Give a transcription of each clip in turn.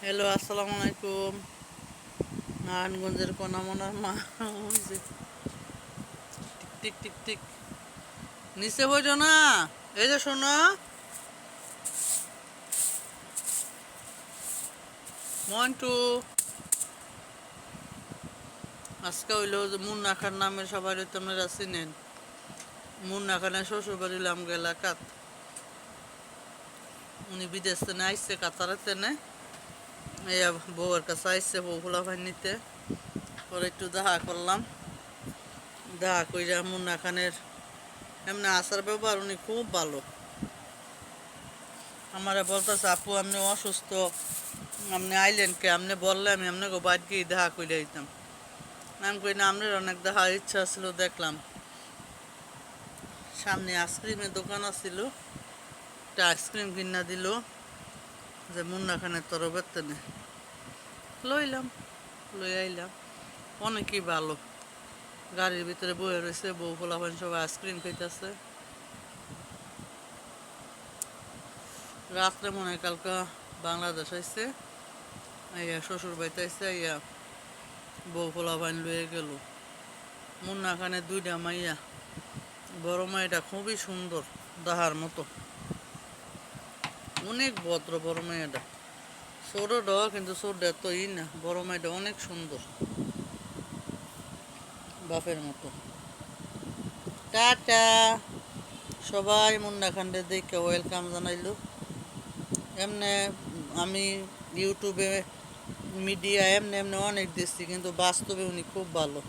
Hello, আসসালামু আলাইকুম। নারায়ণগঞ্জের কোনামনার মা যে টিক টিক টিক টিক নিচে বইটো না। এই যে শোনো, মন্টু আজকে হইলো যে মুন্না খান নামের সবাই তোমরা চিনেন। মুন্না খানের শ্বশুর বাড়ি আমগো এলাকাত। উনি বিদেশ থেকে আইসছে, কাতারের তেনে এই বউয়ের কাছে আইসছে, বউ খোলা ভাই নিতে। পরে একটু দেখা করলাম, দেখা কইরা মুন্না খানের এমনি আচার ব্যবহার উনি খুব ভালো। আমারে বলতেছে, আপু আপনি অসুস্থ, আপনি আইলেন কে? আপনি বললে আমি আপনাকে বাদ গিয়ে দেখা করে দিতাম। আমি কই না, আপনার অনেক দেখার ইচ্ছা ছিল, দেখলাম। সামনে আইসক্রিমের দোকান আছিল, একটা আইসক্রিম কিনা দিল যে মুন্না খানের তরফের তেনে। লইলাম, লই আইলাম। অনেকই ভালো। গাড়ির ভিতরে বয়ে রয়েছে, বউ ফোলাফান সবাই আইসক্রিম খাইতেছে। রাত্রে মনে হয় কালকা বাংলাদেশ আইসে, ইয়া শ্বশুর বাড়িতে আইসে, ইয়া বউ ফোলাফান লয়ে গেল। মুন্না খানের দুইটা মাইয়া, বড় মাইটা খুবই সুন্দর, দাহার মতো, অনেক ভদ্র বড় মেয়েটা। ছোটটা কিন্তু ছোটটা তো না, বড় মেয়েটা অনেক সুন্দর, বাপের মতো। টাটা। সবাই মুন্না খানদের দেখে ওয়েলকাম জানাইলো। এমনি আমি ইউটিউবে মিডিয়া এমনি এমনি অনেক দেখছি, কিন্তু বাস্তবে উনি খুব ভালো,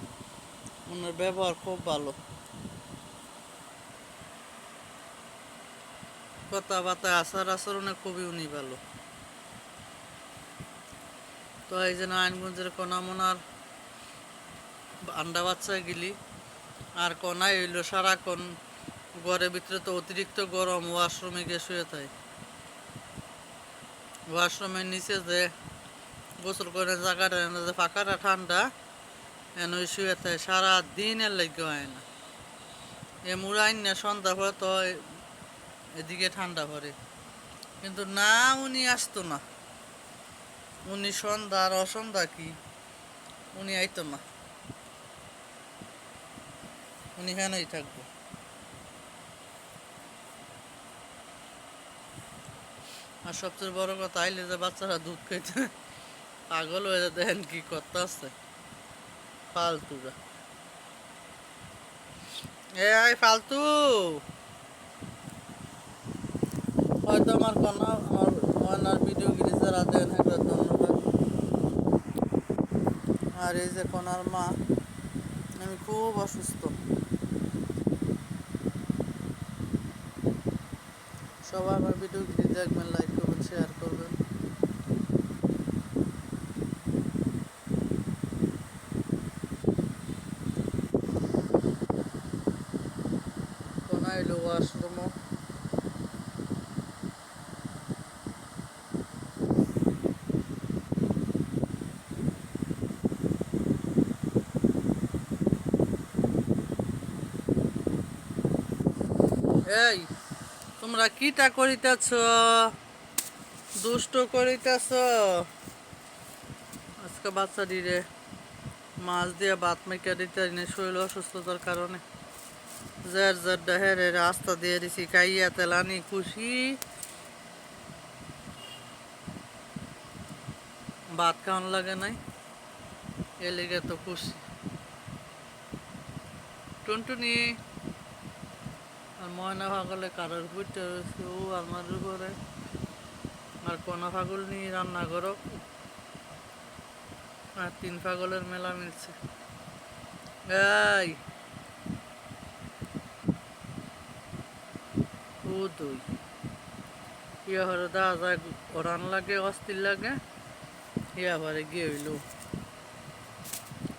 ওনার ব্যবহার খুব ভালো, কথাবার্তা আচার আচরণে খুবই উনি ভালো। তো এই যে নারায়ণগঞ্জের কনামনার আন্ডা বাচ্চা গেলি আর কনাই হইলো সারাক্ষণ ঘরের ভিতরে, তো অতিরিক্ত গরম, ওয়াশরুমে গিয়ে শুয়ে থাকে। ওয়াশরুমের নিচে যে গোসল করে জায়গাটা যে ফাঁকাটা ঠান্ডা, এন ওই শুয়ে থাকে সারা দিনের লেগে হয় না। এ মুড়াইন না সন্ধ্যা পরে তো এদিকে ঠান্ডা পড়ে, কিন্তু না, উনি আসতো না। উনি সন্ধ্যা আর অসন্ধ্যা কি, উনি আইতো না, উনি হেনই থাকবো। আর সবচেয়ে বড় কথা, আইলে যে বাচ্চারা দুধ খাইতে পাগল হয়ে যায়, দেখেন কি করতে আসছে ফালতুরা। এ আই ফালতু। হয়তো আমার কন্যা, আমার ময়নার ভিডিও গিরি যারা দেন, হ্যাঁ ধন্যবাদ। আর এই যে কনার মা, আমি খুব অসুস্থ। সবাই আমার ভিডিও গিরি দেখবেন, লাইক করবেন, শেয়ার করবেন। কনা এলো ওয়াশরুমও। এই তোমরা কিটা করিতেছ? দুষ্ট করিতেছ? আজকে বাচ্চা দিরে মাছ দিয়ে ভাত মেখে দিতে শরীর অসুস্থতার কারণে যার যার ডাহের রাস্তা দিয়ে দিছি, খাইয়া তেলানি খুশি। ভাত খাওয়ান লাগে নাই, এ লেগে তো খুশি। টুনটুনি আর ময়না পাগলে কারোর উপরতে রয়েছে, ও আলমারির উপরে। আর কোনা পাগল নিয়ে রান্না করো, আর তিন পাগলের মেলা মিলছে। এই ও দুই ইয়া হরে দা যায়, ওরান লাগে, অস্থির লাগে। ইয়া ভরে গিয়ে হইল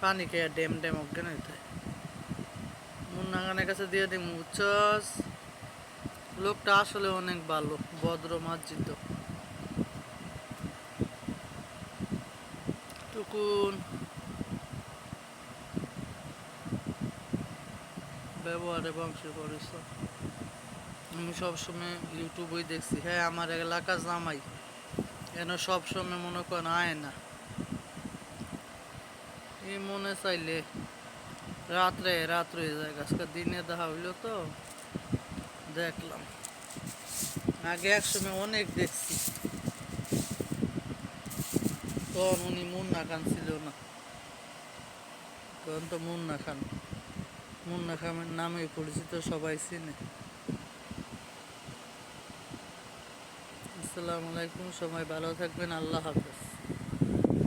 পানি খেয়ে ডেম ডেম অজ্ঞান হইতে। মুন্না খানের কাছে দিয়ে দিই মুচ্ছস। লোকটা আসলে অনেক ভালো, ভদ্র মার্জিত। টুকুন ব্যবহারে বংশের পরিচয়। আমি সবসময় ইউটিউবেই দেখছি, হ্যাঁ আমার এলাকা জামাই, এন সব সময় মনে করেন আয় না, এই মনে চাইলে রাত্রে রাত হয়ে যায়। আজকে দিনে দেখা হইলো তো দেখলাম। আগে একসময় অনেক দেখছি, তখন উনি মুন্না খান ছিল না, তখন তো মুন্না খান, মুন্না খানের নামে পরিচিত, সবাই চিনে। আসসালামু আলাইকুম, সবাই ভালো থাকবেন, আল্লাহ হাফেজ।